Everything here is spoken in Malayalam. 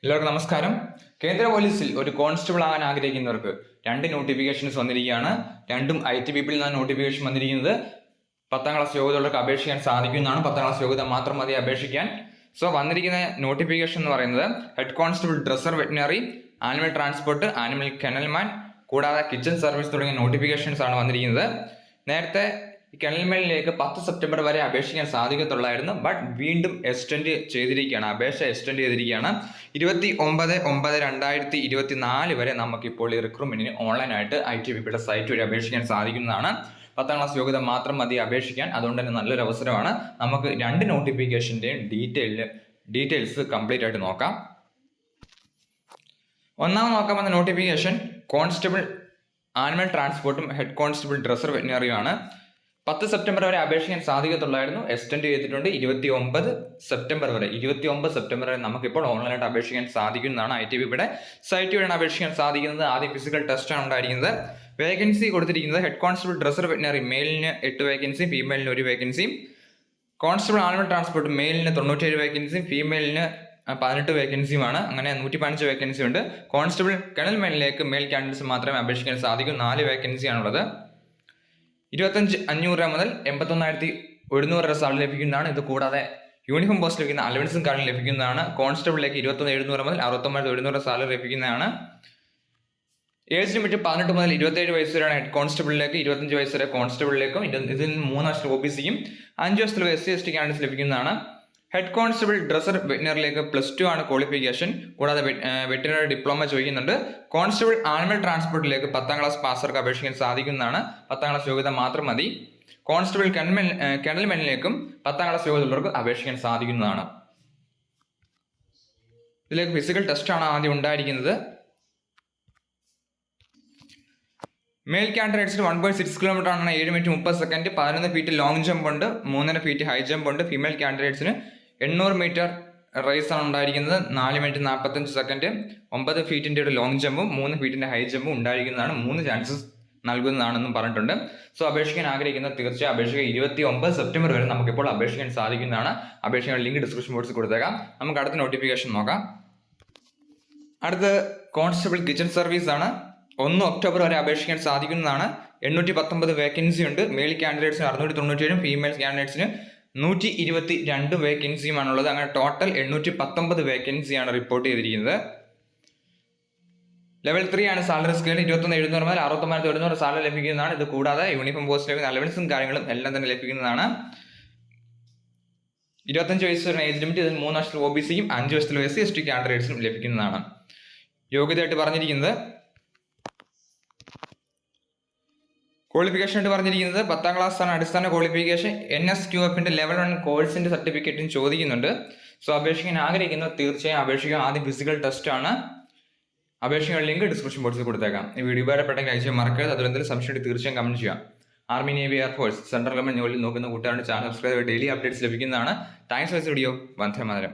എല്ലാവർക്കും നമസ്കാരം. കേന്ദ്ര പോലീസിൽ ഒരു കോൺസ്റ്റബിൾ ആകാൻ ആഗ്രഹിക്കുന്നവർക്ക് രണ്ട് നോട്ടിഫിക്കേഷൻസ് വന്നിരിക്കുകയാണ്. രണ്ടും ITBP നിന്നാണ് നോട്ടിഫിക്കേഷൻ വന്നിരിക്കുന്നത്. 10ാം ക്ലാസ് യോഗ്യതയുള്ളവർക്ക് അപേക്ഷിക്കാൻ സാധിക്കുന്നതാണ്. 10ാം ക്ലാസ് യോഗ്യത മാത്രം മതി അപേക്ഷിക്കാൻ. വന്നിരിക്കുന്ന നോട്ടിഫിക്കേഷൻ എന്ന് പറയുന്നത് head constable dresser veterinary, animal transport, animal kennelman, കൂടാതെ കിച്ചൺ സർവീസ് തുടങ്ങിയ നോട്ടിഫിക്കേഷൻസ് ആണ് വന്നിരിക്കുന്നത്. നേരത്തെ കെനൽമാനിലേക്ക് 10 സെപ്റ്റംബർ വരെ അപേക്ഷിക്കാൻ സാധിക്കത്തുള്ളായിരുന്നു. ബട്ട് വീണ്ടും എക്സ്റ്റെൻഡ് ചെയ്തിരിക്കുകയാണ്. അപേക്ഷ എക്സ്റ്റെൻഡ് ചെയ്തിരിക്കുകയാണ്. 29/9/2024 വരെ നമുക്കിപ്പോൾ ഈ റിക്രൂട്ട്മെന്റിന് ഓൺലൈനായിട്ട് ITBPയുടെ സൈറ്റ് വഴി അപേക്ഷിക്കാൻ സാധിക്കുന്നതാണ്. 10ാം ക്ലാസ് യോഗ്യത മാത്രം മതി അപേക്ഷിക്കാൻ. അതുകൊണ്ട് തന്നെ നല്ലൊരു അവസരമാണ്. നമുക്ക് രണ്ട് നോട്ടിഫിക്കേഷൻ്റെയും ഡീറ്റെയിൽസ് കംപ്ലീറ്റ് ആയിട്ട് നോക്കാം. ഒന്നാമത് നോക്കാൻ വന്ന നോട്ടിഫിക്കേഷൻ കോൺസ്റ്റബിൾ ആനിമൽ ട്രാൻസ്പോർട്ടും ഹെഡ് കോൺസ്റ്റബിൾ ഡ്രസ്സർ വെറ്റിനറിയുമാണ്. 10 സെപ്റ്റംബർ വരെ അപേക്ഷിക്കാൻ സാധിക്കത്തുള്ളായിരുന്നു. എക്സ്റ്റെൻഡ് ചെയ്തിട്ടുണ്ട് 29 സെപ്റ്റംബർ വരെ. 29 സെപ്റ്റംബർ വരെ നമുക്കിപ്പോൾ ഓൺലൈനായിട്ട് അപേക്ഷിക്കാൻ സാധിക്കുന്നതാണ്. ITBPയുടെ സൈറ്റ് വഴിയാണ് അപേക്ഷിക്കാൻ സാധിക്കുന്നത്. ആദ്യം ഫിസിക്കൽ ടെസ്റ്റാണ് ഉണ്ടായിരിക്കുന്നത്. വേക്കൻസി കൊടുത്തിരിക്കുന്നത് ഹെഡ് കോൺസ്റ്റബിൾ ഡ്രസ്സർ വെറ്റിനറി മെയിലിന് 8 വേക്കൻസിയും ഫീമെയിലിന് 1 വേക്കൻസിയും. കോൺസ്റ്റബിൾ ആനിമൽ ട്രാൻസ്പോർട്ട് മെയിലിന് 97 വേക്കൻസിയും ഫീമെയിലിന് 18 വേക്കൻസിയുമാണ്. അങ്ങനെ 115 വേക്കൻസി ഉണ്ട്. കോൺസ്റ്റബിൾ കെനൽമാനിലേക്ക് മെയിൽ കാൻഡിഡേറ്റ്സ് മാത്രമേ അപേക്ഷിക്കാൻ സാധിക്കൂ. 4 വേക്കൻസിയാണുള്ളത്. 25,500 മുതൽ 81,100 വരെ സാലറി ലഭിക്കുന്നതാണ്. ഇത് കൂടാതെ യൂണിഫോം പോസ്റ്റ് ലഭിക്കുന്ന അലവൻസും കാര്യങ്ങളും ലഭിക്കുന്നതാണ്. കോൺസ്റ്റബിളിലേക്ക് 21,700 മുതൽ 69,100 സാലറി ലഭിക്കുന്നതാണ്. ഏജ് ലിമിറ്റ് 18 മുതൽ 27 വയസ്സ് വരെയാണ് ഹെഡ് കോൺസ്റ്റബിളിലേക്ക്, 25 വയസ്സ് വരെ കോൺസ്റ്റബിളിലേക്കും. ഇതിൽ 3 വർഷത്തിൽ OBCയും 5 വർഷത്തിൽ SC/ST കാൻഡിഡേറ്റ്സ് ലഭിക്കുന്നതാണ്. ഹെഡ് കോൺസ്റ്റബിൾ ഡ്രസ്സർ വെറ്റിനറിലേക്ക് +2 ആണ് ക്വാളിഫിക്കേഷൻ. കൂടാതെ വെറ്റിനറി ഡിപ്ലോമ ചോദിക്കുന്നുണ്ട്. കോൺസ്റ്റബിൾ ആനിമൽ ട്രാൻസ്പോർട്ടിലേക്ക് 10ാം ക്ലാസ് പാസ്സർക്ക് അപേക്ഷിക്കാൻ സാധിക്കുന്നതാണ്. 10ാം ക്ലാസ് യോഗ്യത മാത്രം മതി. കോൺസ്റ്റബിൾ കെനൽമാനിലേക്കും 10ാം ക്ലാസ് യോഗ്യതയുള്ളവർക്ക് അപേക്ഷിക്കാൻ സാധിക്കുന്നതാണ്. ഇതിലേക്ക് ഫിസിക്കൽ ടെസ്റ്റ് ആണ് ആദ്യം ഉണ്ടായിരിക്കുന്നത്. മെയിൽ കാൻഡിഡേറ്റ്സിന് 1.6 കിലോമീറ്റർ ആണ്, 7 minute 30 second. 11 feet long jump ഉണ്ട്, 3.5 ഫീറ്റ് ഹൈ ജമ്പ് ഉണ്ട്. ഫീമെയിൽ കാൻഡിഡേറ്റ്സിന് 800 മീറ്റർ റേസ് ആണ് ഉണ്ടായിരിക്കുന്നത്, 4 മിനിറ്റ് 45 സെക്കൻഡ്. 9 ഫീറ്റിന്റെ ഒരു ലോങ് ജമ്പും 3 ഫീറ്റിന്റെ ഹൈ ജമ്പും ഉണ്ടായിരിക്കുന്നതാണ്. 3 ചാൻസസ് നൽകുന്നതാണെന്നും പറഞ്ഞിട്ടുണ്ട്. അപേക്ഷിക്കാൻ ആഗ്രഹിക്കുന്ന തീർച്ചയായും അപേക്ഷിക്കുക. 29 സെപ്റ്റംബർ വരെ നമുക്കിപ്പോൾ അപേക്ഷിക്കാൻ സാധിക്കുന്നതാണ്. അപേക്ഷിക്കാൻ ലിങ്ക് ഡിസ്ക്രിപ്ഷൻ ബോക്സിൽ കൊടുത്തേക്കാം. നമുക്ക് അടുത്ത നോട്ടിഫിക്കേഷൻ നോക്കാം. അടുത്ത് കോൺസ്റ്റബിൾ കിച്ചൺ സർവീസ് ആണ്. 1 ഒക്ടോബർ വരെ അപേക്ഷിക്കാൻ സാധിക്കുന്നതാണ്. 819 വേക്കൻസി ഉണ്ട്. മെയിൽ കാൻഡിഡേറ്റ്സിന് 697, ഫീമെയിൽ കാൻഡിഡേറ്റ്സിന് 122 വേക്കൻസിയുമാണുള്ളത്. അങ്ങനെ ടോട്ടൽ 819 വേക്കൻസിയാണ് റിപ്പോർട്ട് ചെയ്തിരിക്കുന്നത്. ലെവൽ 3 ആണ് സാലറി സ്കെയിൽ. 21,700 മുതൽ 69,100 സാലറി ലഭിക്കുന്നതാണ്. ഇത് കൂടാതെ യൂണിഫോം പോസ്റ്റ് ലഭിക്കുന്ന അലവൻസും കാര്യങ്ങളും എല്ലാം തന്നെ ലഭിക്കുന്നതാണ്. 25 വയസ്സ് വരെ ഏജ് ലിമിറ്റ്. ഇതിൽ 3 വർഷത്തിൽ OBCയും 5 വർഷത്തിൽ SC/ST കാൻഡിഡേറ്റ്സിനും ലഭിക്കുന്നതാണ്. യോഗ്യതയായിട്ട് പറഞ്ഞിരിക്കുന്നത് ക്വാളിഫിക്കേഷൻ ആയിട്ട് പറഞ്ഞിരിക്കുന്നത് 10ാം ക്ലാസ് ആണ് അടിസ്ഥാന ക്വാളിഫിക്കേഷൻ. NSQFന്റെ ലെവൽ 1 കോഴ്സിന്റെ സർട്ടിഫിക്കറ്റും ചോദിക്കുന്നുണ്ട്. അപേക്ഷിക്കാൻ ആഗ്രഹിക്കുന്നത് തീർച്ചയായും അപേക്ഷിക്കുക. ആദ്യം ഫിസിക്കൽ ടെസ്റ്റ് ആണ്. അപേക്ഷിക്കാൻ ലിങ്ക് ഡിസ്ക്രിപ്ഷൻ ബോക്സിൽ കൊടുത്തേക്കാം. ഈ വീഡിയോ ഉപകാരപ്പെട്ടെങ്കിൽ അയച്ചാൽ മറക്കരുത്. അതിൽ എന്തെങ്കിലും സംശയം തീർച്ചയായും കമന്റ് ചെയ്യാം. Army, navy, air force, central government ജോലി നോക്കുന്ന കൂട്ടുകാരുടെ ചാനൽ സബ്സ്ക്രൈബ്, ഡെയിലി അപ്ഡേറ്റ്സ് ലഭിക്കുന്നതാണ്. Thanks for this video. Vande Mataram.